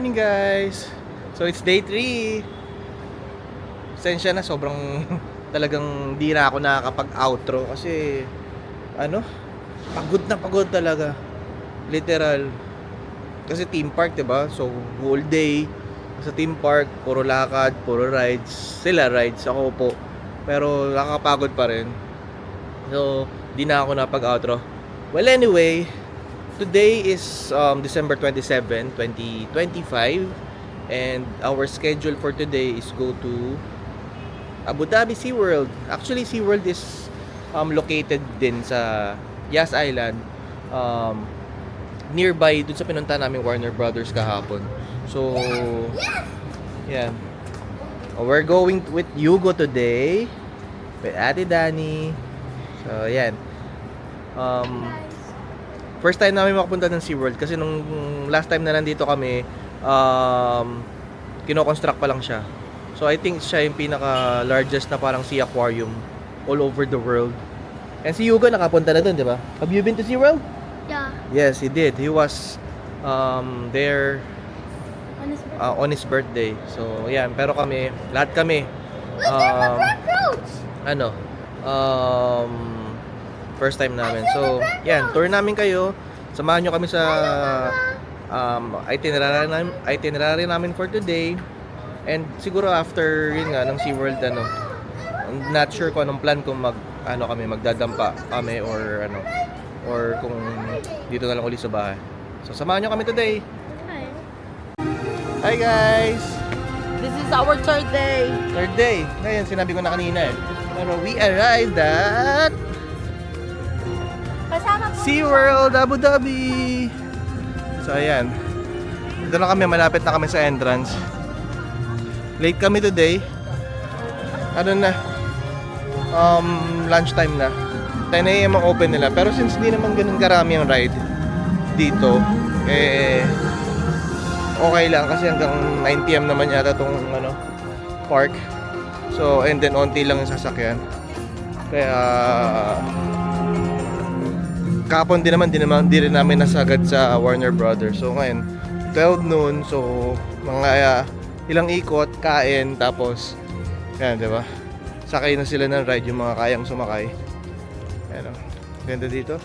morning guys! So it's day 3. Pasensya na, sobrang talagang di na ako nakakapag-outro kasi pagod talaga. Literal. Kasi theme park, 'di ba? So whole day sa theme park, puro lakad, puro rides. Sila rides, ako po. Pero nakakapagod pa rin. So di na ako napag-outro. Well, anyway, today is December 27, 2025, and our schedule for today is go to Abu Dhabi SeaWorld. Actually, SeaWorld is located din sa Yas Island, nearby dun sa pinunta naming Warner Brothers kahapon. So, yeah. We're going with Yugo today, with Ate Dani. So, yan. First time namin makapunta ng SeaWorld kasi nung last time na nandito kami, kino-construct pa lang siya. So I think siya yung pinaka-largest na parang sea aquarium all over the world. And si Yugo nakapunta na dun, di ba? Have you been to SeaWorld? Yeah. Yes, he did. He was there On his birthday. on his birthday. So, yan. Pero kami, lahat kami, Look at the cockroach! first time namin. So, yan, tour namin kayo. Samahan nyo kami sa itinerary namin for today. And siguro after yun nga ng SeaWorld, I'm not sure kung anong plan, kung magdadampa kami or kung dito na lang ulit sa bahay. So, samahan nyo kami today. Hi guys! This is our third day. Third day. Ngayon, sinabi ko na kanina eh. Pero we arrived at SeaWorld Abu Dhabi. So ayan, dito na kami, malapit na kami sa entrance. Late kami today. Lunchtime na. 10 AM ang open nila. Pero since di naman ganun karami ang ride dito, okay lang kasi hanggang 9 PM naman yata tong park. So, and then onti lang yung sasakyan. Kaya kapon din rin namin nasagad sa Warner Brothers. So ngayon 12 noon, so mga ilang ikot, kain, tapos yan, di ba? Sakay na sila ng ride, yung mga kayang sumakay. Ayan, ganda dito.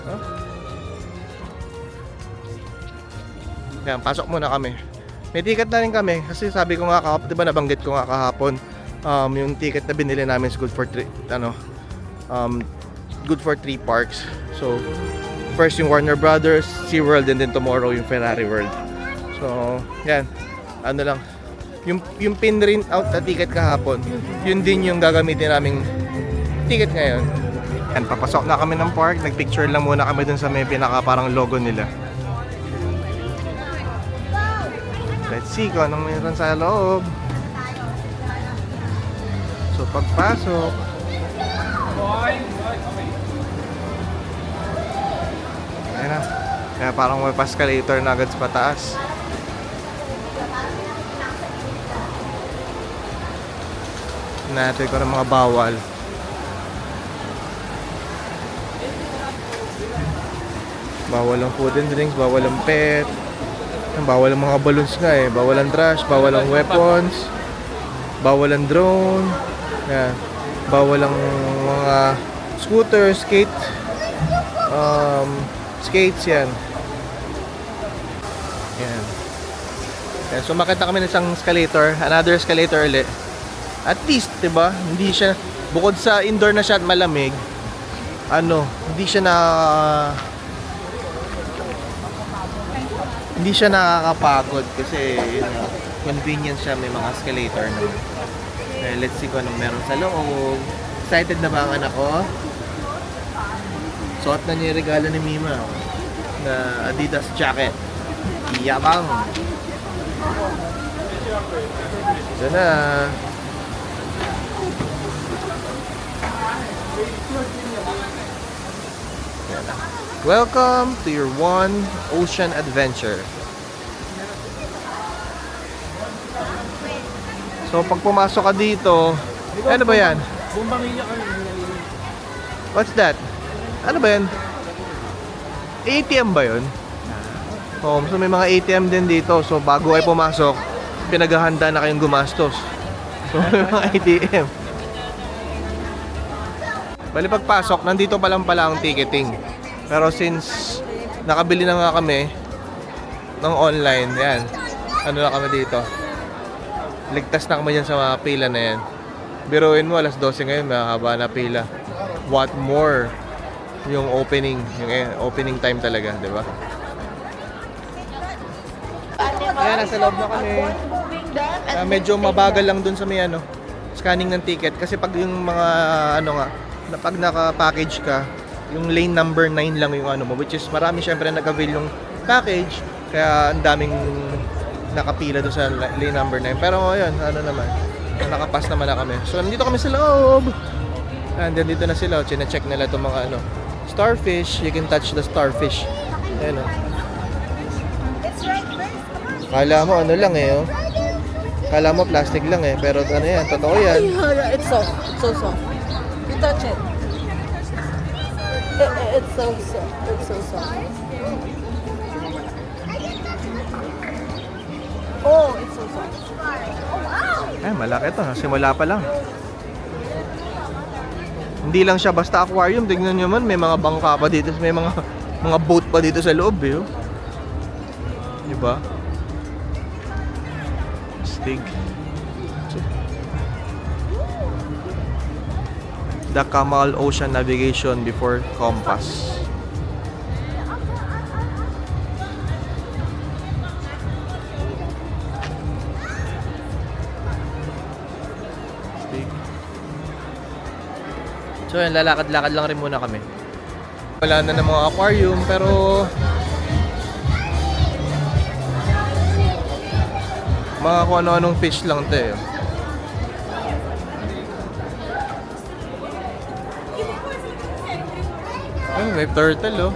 Oh. Yan, pasok muna kami. May ticket na rin kami kasi sabi ko nga kahapon, di ba nabanggit ko nga kahapon, yung ticket na binili namin is good for 3 parks. So, first yung Warner Brothers, SeaWorld, and then tomorrow yung Ferrari World. So, yan. Yung pin-print out na ticket kahapon, yun din yung gagamitin naming ticket ngayon. Yan, papasok na kami ng park. Nagpicture lang muna kami dun sa may pinaka parang logo nila. Let's see kung anong mayroon sa loob. So, pagpasok, ayan na. Kaya parang may escalator na agad sa pataas. Natin ko ng mga bawal. Bawal ang food and drinks, bawal ang pet. Bawal ang mga balloons nga eh. Bawal ang trash, bawal ang weapons, bawal ang drone. Yan. Bawal ang mga scooter, skates yan. Yan. Yan. So makita kami ng isang escalator, another escalator ulit. At least, 'di ba? Hindi siya, bukod sa indoor na siya at malamig, hindi siya nakakapagod kasi convenience siya, may mga escalator na. Let's see kung anong meron sa loob. Excited na ba ang anak ko? Suot na niya yung regalo ni Mima na Adidas jacket. Yabang! Ito na. Welcome to your one ocean adventure. So pag pumasok ka dito, ano ba yan? What's that? Ano ba yan? ATM ba yun? So may mga ATM din dito. So bago ay pumasok, pinaghahanda na kayong gumastos. So may mga ATM. Bali pagpasok, nandito pa lang pala ang ticketing. Pero since nakabili na nga kami ng online, yan. Ano na kami dito. Ligtas na kami dyan sa mga pila na yan. Biruin mo, alas 12 ngayon, mahaba na pila. What more yung opening time talaga, di ba? Ayan, nasa loob na kami. Medyo mabagal lang dun sa may scanning ng ticket. Kasi pag yung mga pag naka-package ka, yung lane number 9 lang yung mo, which is marami syempre nag-avail yung package, kaya ang daming nakapila doon sa lane number 9. Pero ayun, naman, nakapass naman na kami. So nandito kami sa loob. And then dito na sila, chine-check nila itong mga starfish. You can touch the starfish. Ayun Kala mo lang Kala mo plastic lang pero yan, totoo yan. It's soft. It's so soft. You touch it. It's so soft. It's so soft. Oh, it's so soft. Ay, malaki to. Simula pa lang. Hindi lang siya basta aquarium. Tignan nyo man, may mga bangka pa dito. May mga boat pa dito sa loob. Diba? Stig. The Kamal Ocean Navigation before Compass. So yan, lalakad-lakad lang rin muna kami. Wala na ng mga aquarium pero mga kung ano-anong fish lang ito Ay, may turtle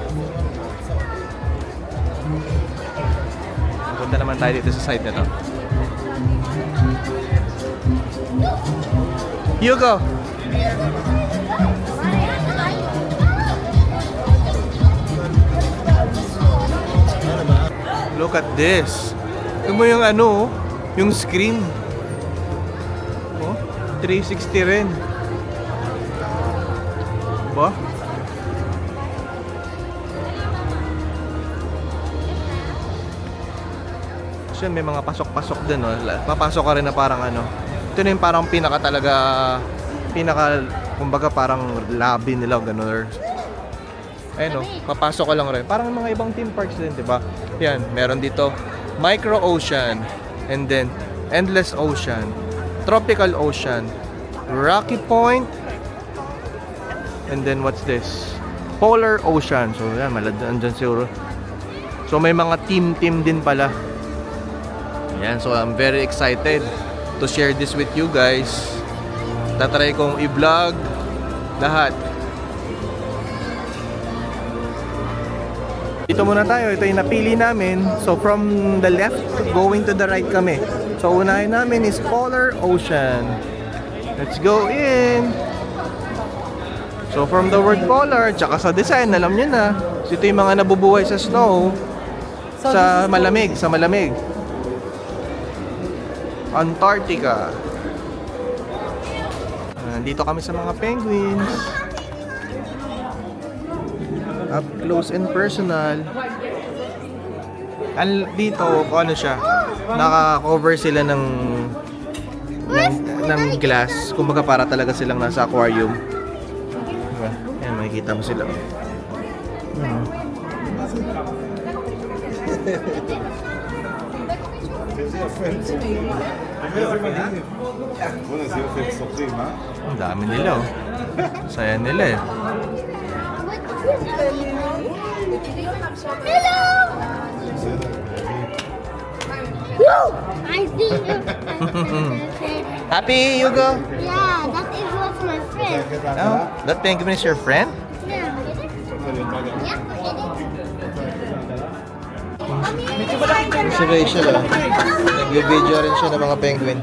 Punta naman tayo dito sa side na to. Hugo! Look at this. Ito mo yung yung screen. 360 rin. Ba? So may mga pasok-pasok din, Papasok ka rin na parang Ito na yung parang kumbaga parang lobby nila, gano'n. Ayun papasok ka lang rin. Parang mga ibang theme parks din, di ba? Yan, meron dito Micro Ocean, and then Endless Ocean, Tropical Ocean, Rocky Point, and then what's this? Polar Ocean. So yan, andyan siguro. So may mga team din pala. Yan, so I'm very excited to share this with you guys. Tatry kong i-vlog lahat. Dito muna tayo, ito yung napili namin. So from the left, going to the right kami. So unahin namin is Polar Ocean. Let's go in! So from the word polar, tsaka sa design, alam nyo na. So ito yung mga nabubuhay sa snow, sa malamig. Antarctica. Nandito kami sa mga penguins. Up close and personal. Dito, ano siya, naka-cover sila ng glass. Kumbaga para talaga silang nasa aquarium. Diba? Ayan, makikita mo sila. Ang dami nila Saya nila Hello! Woo! I think Happy, Hugo? yeah, that is what's my friend. Oh, that penguin is your friend? Yeah. Si Rachel nag-video rin siya ng mga penguin.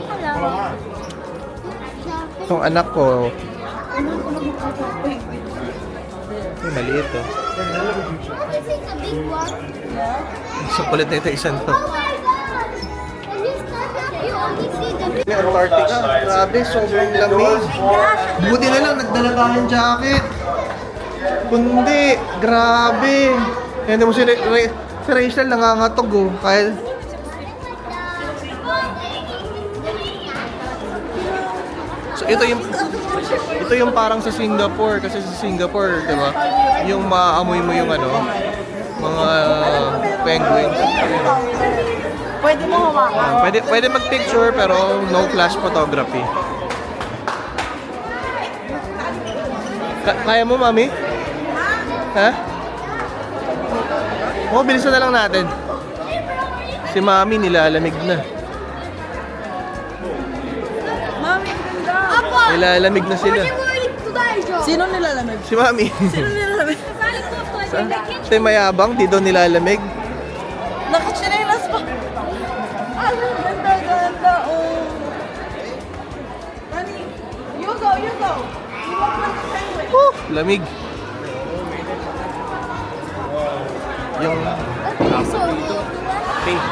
Hello. Itong anak ko, Ay, maliit oh. This is the big one. Sa kulit na ito, isang to. Oh my god! When you stand up, you only see the big May Antarctica. Grabe, sobrang lamig. Buti na lang, nagdala tayong jacket. Kundi, grabe. Hindi mo si Rachel nangangatog oh. Kaya... So, ito yung parang sa Singapore. Kasi sa Singapore, di ba? Yung maamoy mo yung ano, mga penguins. Pwede mo hawakan. Pwede mag-picture pero no flash photography. Kaya mo, mami? Ha? Oh, bilisan na lang natin. Si mami nilalamig na. Mami, ganda. Nilalamig na sila. Sino nilalamig? Si mami. Sino nilalamig? Ito yung mayabang, di daw nilalamig. Nakachinelas pa. Ano, ganda, ganda. Oh. Nani, you go, you go. You walk like a penguin. Lamig. Yung so pink.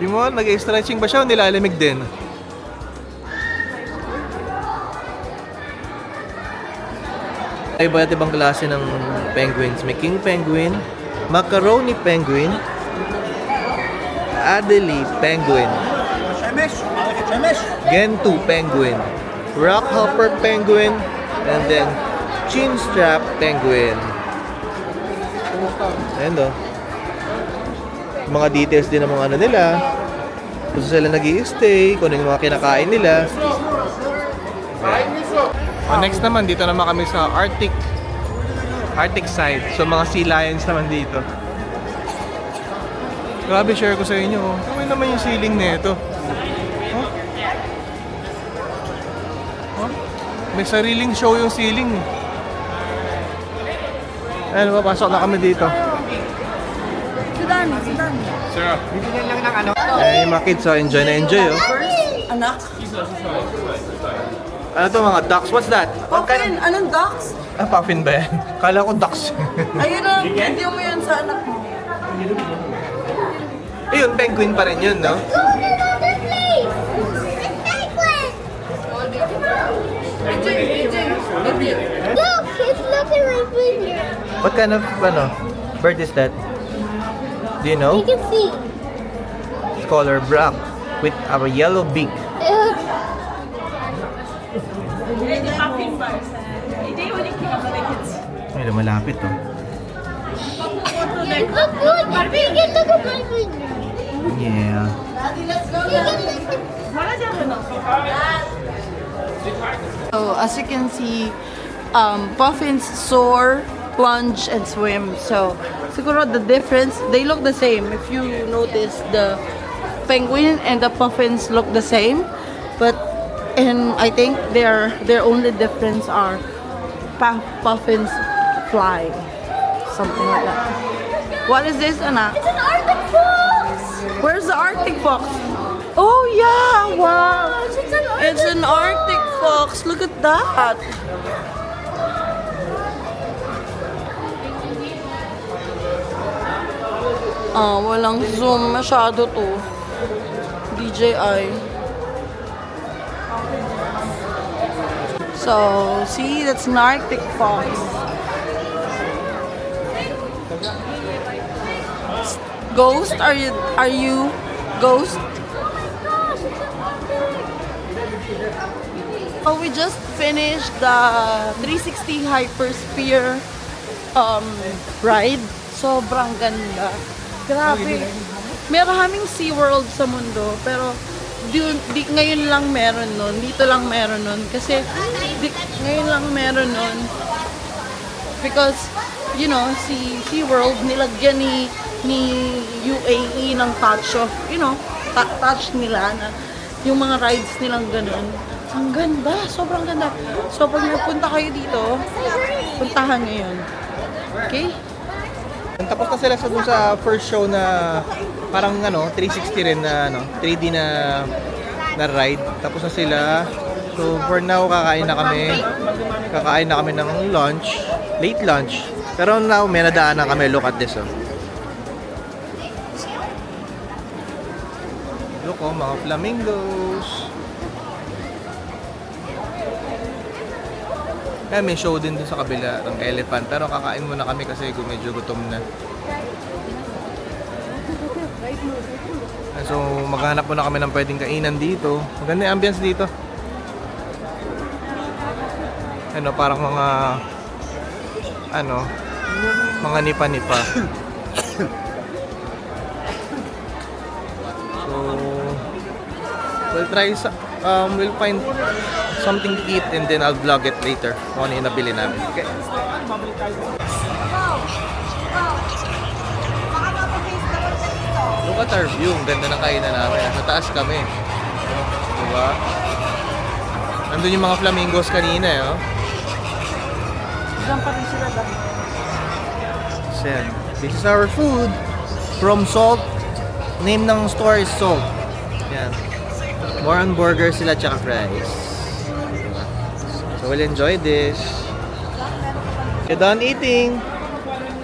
Yung mo, nag-stretching ba siya o nilalamig din? Ay, iba't ibang klase ng penguins. May king penguin, macaroni penguin, Adelie penguin, Gentoo penguin, rockhopper penguin, and then chinstrap penguin. Ayan o. Mga details din ng mga ano nila. Kung saan sila nag-i-stay, kung ano yung mga kinakain nila. Next naman, dito naman kami sa Arctic side. So mga sea lions naman dito. Grabe, share ko sa inyo. Kami naman yung ceiling na ito. Huh? Huh? May sariling show yung ceiling. Ayan, papasok na kami dito. Sudan, Sudan. Eh, yung mga kids, enjoy na enjoy, oh. Anak. Ano to mga ducks? What's that? Puffin, anong ducks? Ah, puffin ba yan? Kala ko ducks. Ayun na, hindi mo yun sa anak mo. Ayun, penguin pa rin yun, no? Go to another place! It's penguin! Look! It's looking at my finger. What kind of, bird is that? Do you know? You can see. It's color black with a yellow beak. Ay, lumalapit, oh. Look good! You can look at my finger. Yeah. You can look at... So, as you can see, puffins soar, plunge, and swim. So, siguro the difference, they look the same. If you notice, the penguin and the puffins look the same, but I think their only difference are puffins fly, something like that. What is this, Anak? It's an Arctic fox! Where's the Arctic fox? Oh yeah! Wow! It's an Arctic fox. Look at that. Walang zoom masyado to. DJI. So, see, that's an Arctic fox. Ghost? Are you Ghost? Oh, we just finished the 360 Hypersphere ride. Sobrang ganda. Grabe. Maraming SeaWorld sa mundo, pero ngayon lang meron nun. Dito lang meron nun. Kasi ngayon lang meron nun. Because, you know, si SeaWorld nilagyan ni UAE ng touch of, you know, touch nila na yung mga rides nilang ganun. Ang ganda, sobrang ganda. So pag nagpunta kayo dito, puntahan ngayon. Okay? Tapos na sila sa first show na parang 360 rin na 3D na ride. Tapos na sila. So for now, kakain na kami. Kakain na kami ng lunch. Late lunch. Pero now, may nadaanan kami. Look at this, oh. Look, oh, mga flamingos. Eh, may show din dun sa kabila ng elephant. Pero kakain muna kami kasi medyo gutom na. So, maghanap muna kami ng pwedeng kainan dito. Maganda yung ambience dito. Ano, parang mga nipa-nipa. So, we'll find something to eat and then I'll vlog it later kung ano yung nabili namin. Okay. Look at our view. Ang ganda ng kainan namin. Sa taas kami. Diba? Nandun yung mga flamingos kanina, eh. Oh. Diyan pa rin sila dahil. So, yan. This is our food from Salt. Name ng store is Salt. Yan. More on burgers sila tsaka fries. Diba? So we'll enjoy this. You're done eating.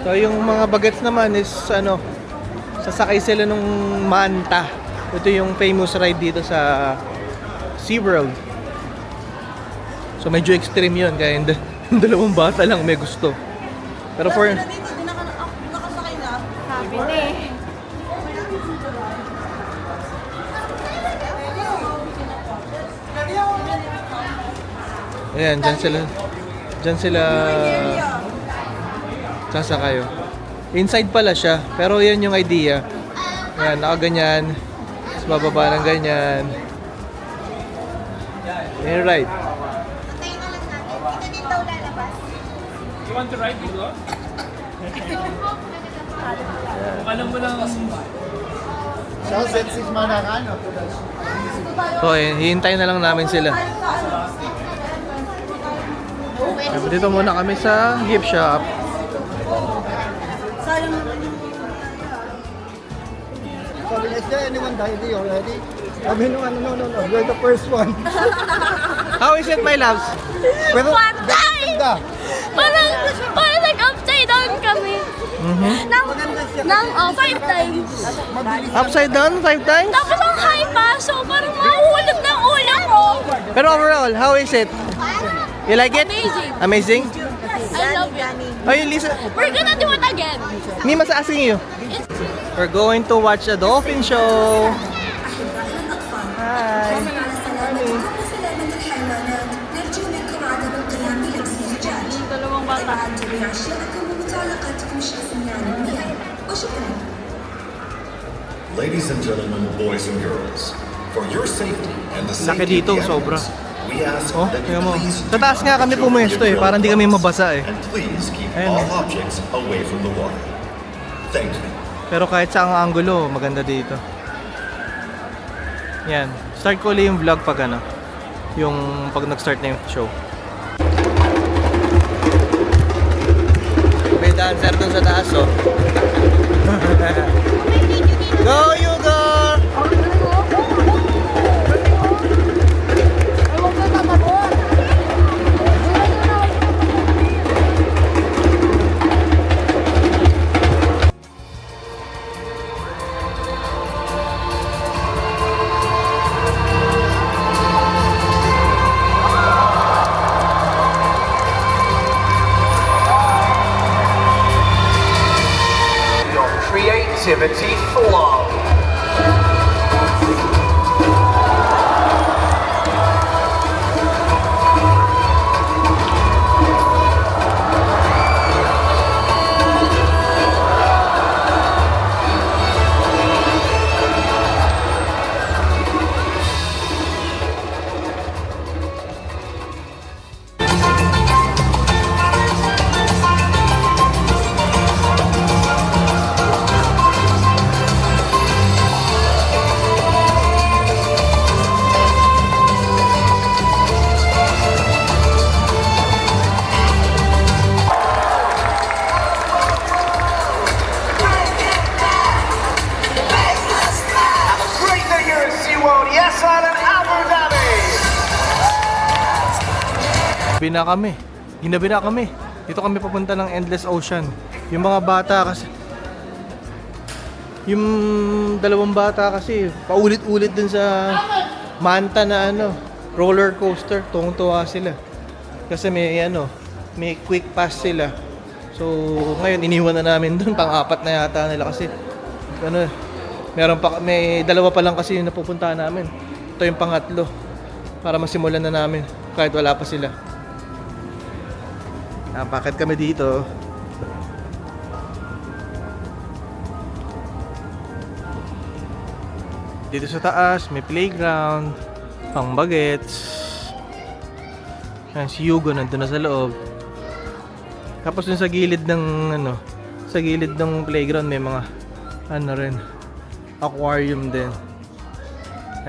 So yung mga bagets naman is sasakay sila nung Manta. Ito yung famous ride dito sa SeaWorld. So medyo extreme yun kaya yung dalawang bata lang may gusto. Pero for Nakasakay na. Sabi na eh. ayan, dyan sila sasakay. Oh. Inside pala siya, pero yan yung idea. Ayan, nakaganyan. Tapos bababa ng ganyan. Yan, right. Tayo na lang natin. Ito din daw lalabas. You want to ride with us? Alam mo lang kasi. So, hihintay na lang namin sila. Dito muna kami sa gift shop. Sayang naman yung Sabi, is there anyone died already? Sabi nung no, you're the first one. How is it, my loves? Pero, Patay! ganda. Parang nag-upside down kami. Nang 5 times. Upside down 5 times? Tapos ang high pa, so parang mahuhulog ng ulo ko. Pero overall, how is it? You like it? Amazing. Amazing? I love it. Oh, you listen. We're gonna do it again. Mima's asking you. We're going to watch a dolphin show. Hi. dalawang bata. Ladies and gentlemen, boys and girls, for your safety and the Laki safety dito, of the sobra. animals, we ask Oh, that you tingnan mo. please Sa taas nga kami pumuesto eh, para hindi kami mabasa eh. and please keep Ayun, all oh. objects away from the water. Thank you. Pero kahit sa ang angulo, maganda dito. Yan. Start ko ulit yung vlog pag yung pag nag-start na yung show. May dancer dun sa taas, oh. Go, Yugo! Creativity flow. Great day here at SeaWorld, yes, Island, Abu Dhabi. Bina kami. Ginabi na kami. Dito kami papunta ng Endless Ocean. Yung mga bata kasi yung dalawang bata kasi paulit-ulit dun sa Manta na roller coaster. Tuwang-tuwa sila. Kasi may quick pass sila. So ngayon iniwan na namin dun, pang-apat na yata nila kasi may dalawa pa lang kasi yung napupuntahan namin. Ito yung pangatlo para masimulan na namin kahit wala pa sila. Bakit kami dito? Dito sa taas may playground, pang bagets. Yan, si Hugo nandun na sa loob. Tapos dun sa gilid ng playground may mga rin, aquarium din.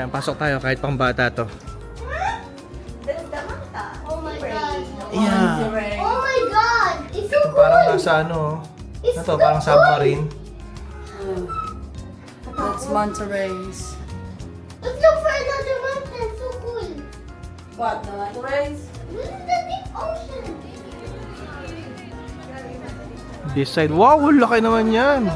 Ayan, pasok tayo kahit pang bata to. Oh my god. Yeah. Oh my god. It's so Ito cool. parang nasa parang submarine. That's manta rays. Let's look for another one. That's so cool. What, the manta rays? This is the big ocean. This side. Wow, laki naman yan.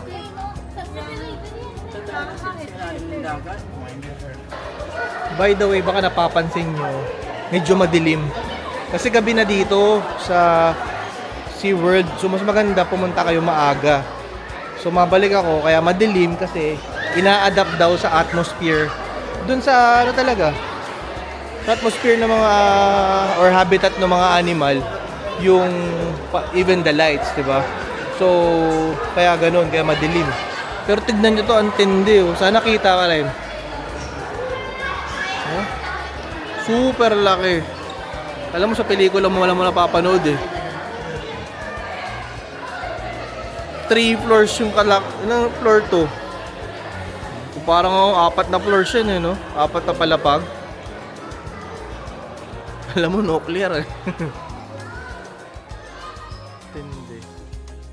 By the way, baka napapansin nyo, medyo madilim. Kasi gabi na dito sa SeaWorld. So mas maganda pumunta kayo maaga. So mabalik ako, kaya madilim kasi ina-adapt daw sa atmosphere. Dun sa talaga, sa atmosphere ng mga or habitat ng mga animal, yung even the lights, 'di ba? So kaya ganun, kaya madilim. Pero tignan nyo to, ang tindi. Sana kita ka rin. Super laki. Alam mo sa pelikula mo wala mo napapanood eh. 3 floors yung ilang floor to? Parang 4 na floors yun eh, no? 4 na palapag. Alam mo, nuclear eh. Tindi.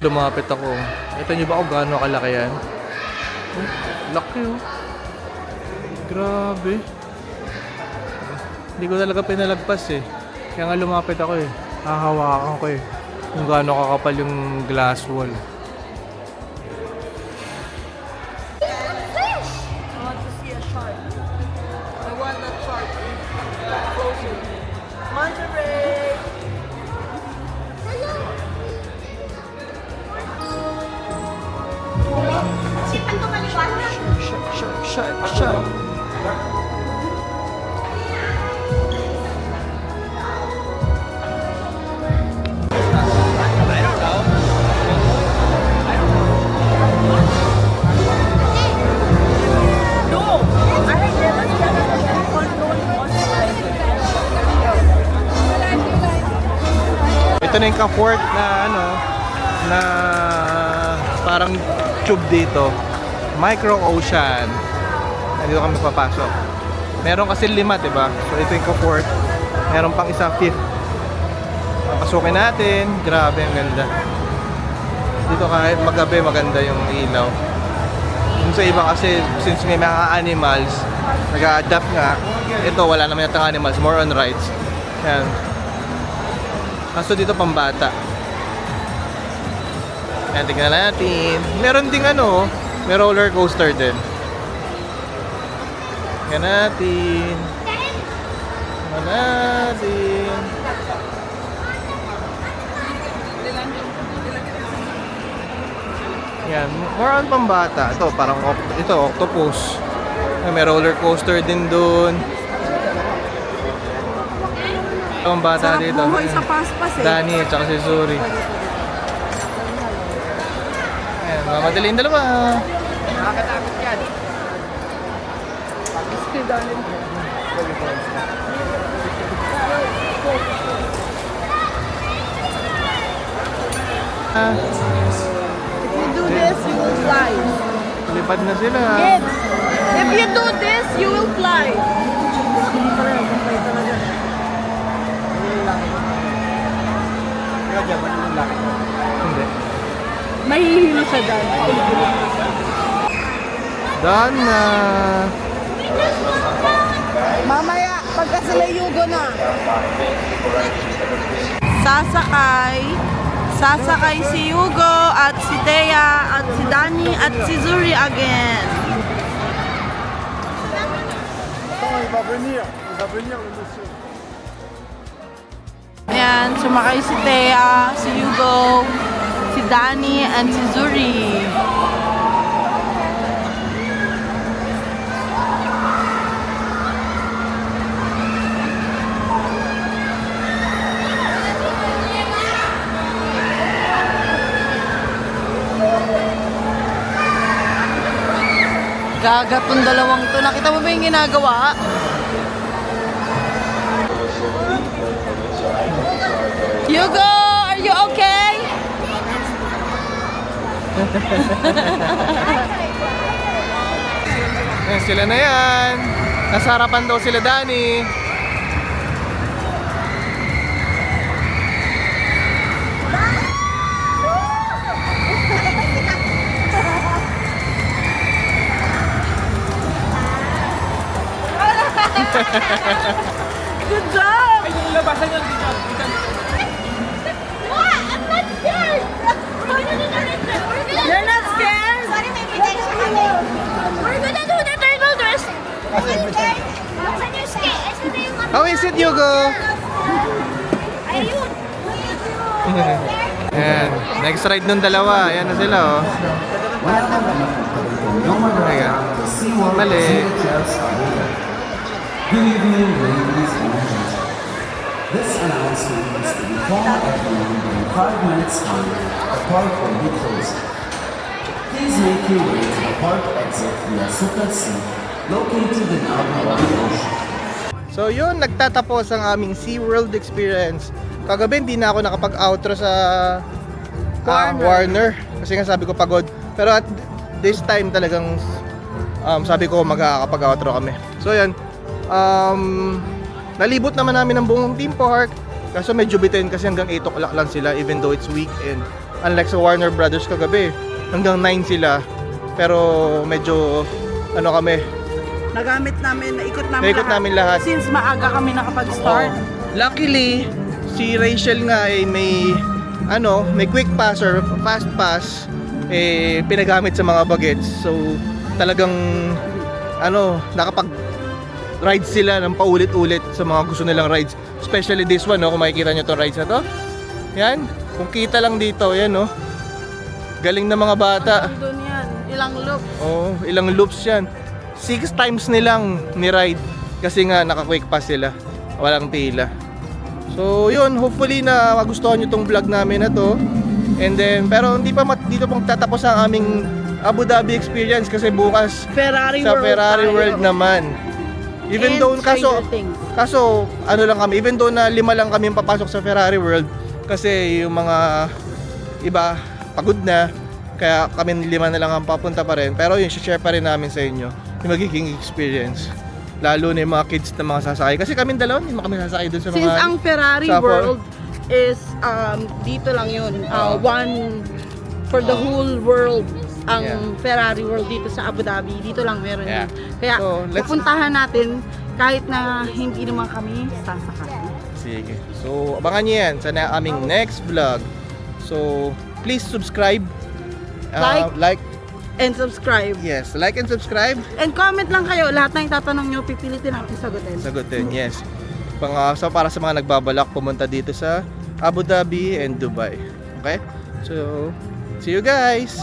Lumapit ako. Ito nyo ba kung gaano kalaki yan? Oh, laki oh. Grabe. Hindi ko talaga pinalagpas eh. Kaya nga lumapit ako eh. Hahawakan ko eh. Kung gaano kakapal yung glass wall. I want to see a shark. I want that shark. Closer. Manta ray. Sipan ko maliwanag. Shark. Ito na yung ka-fort na na parang tube dito. Micro Ocean. Dito kami papasok. Meron kasi 5, diba? So ito yung ka-fort. Meron pang isa 5th. Papasukin natin. Grabe, ang ganda. Dito kahit magabi maganda yung ilaw. Yung sa iba kasi since may mga animals, nag-a-adapt nga. Ito wala naman yatang animals, more on rides. Yan. Kaso dito pambata. Yan, tingnan natin. Meron ding may roller coaster din. Tingnan natin. Tingnan natin. Yan, more on pambata. Ito, parang octopus. May roller coaster din dun. Ang bata Sarap dito. buhay sa paspas eh. Danny at saka si Zuri. Ayan, mamadaling dalawa. Nakakatakot yan. Stay darling. If you do this, you will fly. Lipad na sila. Kids, if you do this, you will fly. Hindi. Mahihilo siya dyan. Done na. Mamaya, Pagka sila Yugo na. Sasakay si Yugo at si Thea at si Dani at si Zuri again. Il va venir le monsieur. Ayan, sumakay si Thea, si Yugo, si Dani, and si Zuri. Gaga tong dalawang to. Nakita mo ba yung ginagawa? Yugo, are you okay? Ayan, sila na yan. Nasa harapan daw sila, Dani. Good job! Ay, yung labasan yan dito. What? I'm not scared. You're not scared? Sorry, may potential kami. We're gonna do the turtle dress. Are you scared? Buksan yung skate. Asa na yung How is it, Yugo? Ayun. Ayan, next ride nung dalawa. Ayan na sila, oh. Teka. Mali. Good evening, ladies and gentlemen. This announcement is to inform everyone that 5 minutes later, the park will be closed. Please make your way to the park exit via Sukat Sea, located in Abu Dhabi Ocean. So yun, nagtatapos ang aming SeaWorld experience. Kagabi hindi na ako nakapag-outro sa Warner. Kasi nga sabi ko pagod. Pero at this time talagang sabi ko magkakapag-outro kami. So yan, nalibot naman namin ang buong theme park. Kaso medyo bitin kasi hanggang 8 o'clock lang sila even though it's weekend. Unlike sa Warner Brothers kagabi, hanggang 9 sila. Pero medyo ano kami, Naikot namin lahat. Since maaga kami nakapag-start. Luckily, si Rachel nga ay may quick pass or fast pass pinagamit sa mga bagets. So talagang nakapag ride sila ng paulit-ulit sa mga gusto nilang rides. Especially this one, kung makikita nyo itong rides na to. Yan, kung kita lang dito, yan galing na mga bata. Doon yan. Ilang loops. Oo, ilang loops yan. 6 times nilang ni-ride kasi nga naka-quick pass sila. Walang pila. So yun, hopefully na magustuhan nyo tong vlog namin na to. And then, pero hindi pa dito pong tatapos ang aming Abu Dhabi experience kasi bukas Ferrari sa World Ferrari tayo. World naman. Even And though, Stranger Things. kaso ano lang kami, even though na 5 lang kami papasok sa Ferrari World kasi yung mga iba pagod na, kaya kami 5 na lang ang papunta pa rin. Pero yun, share pa rin namin sa inyo yung magiging experience. Lalo na yung mga kids na mga sasakay. Kasi kami dalawa, hindi kami sasakay dun sa mga... Since ang Ferrari sa World is dito lang yun. One for the whole world. Ang Yeah. Ferrari World dito sa Abu Dhabi. Dito lang meron Yeah. yun. Kaya So, pupuntahan natin kahit na hindi naman kami sasakay. Sige. So, abangan nyo yan sa aming next vlog. So, please subscribe. Like. And subscribe. Yes, like and subscribe. And comment lang kayo. Lahat ng tatanong nyo, pipilitin natin sagutin. Sagutin, yes. So, para sa mga nagbabalak pumunta dito sa Abu Dhabi and Dubai. Okay? So, see you guys!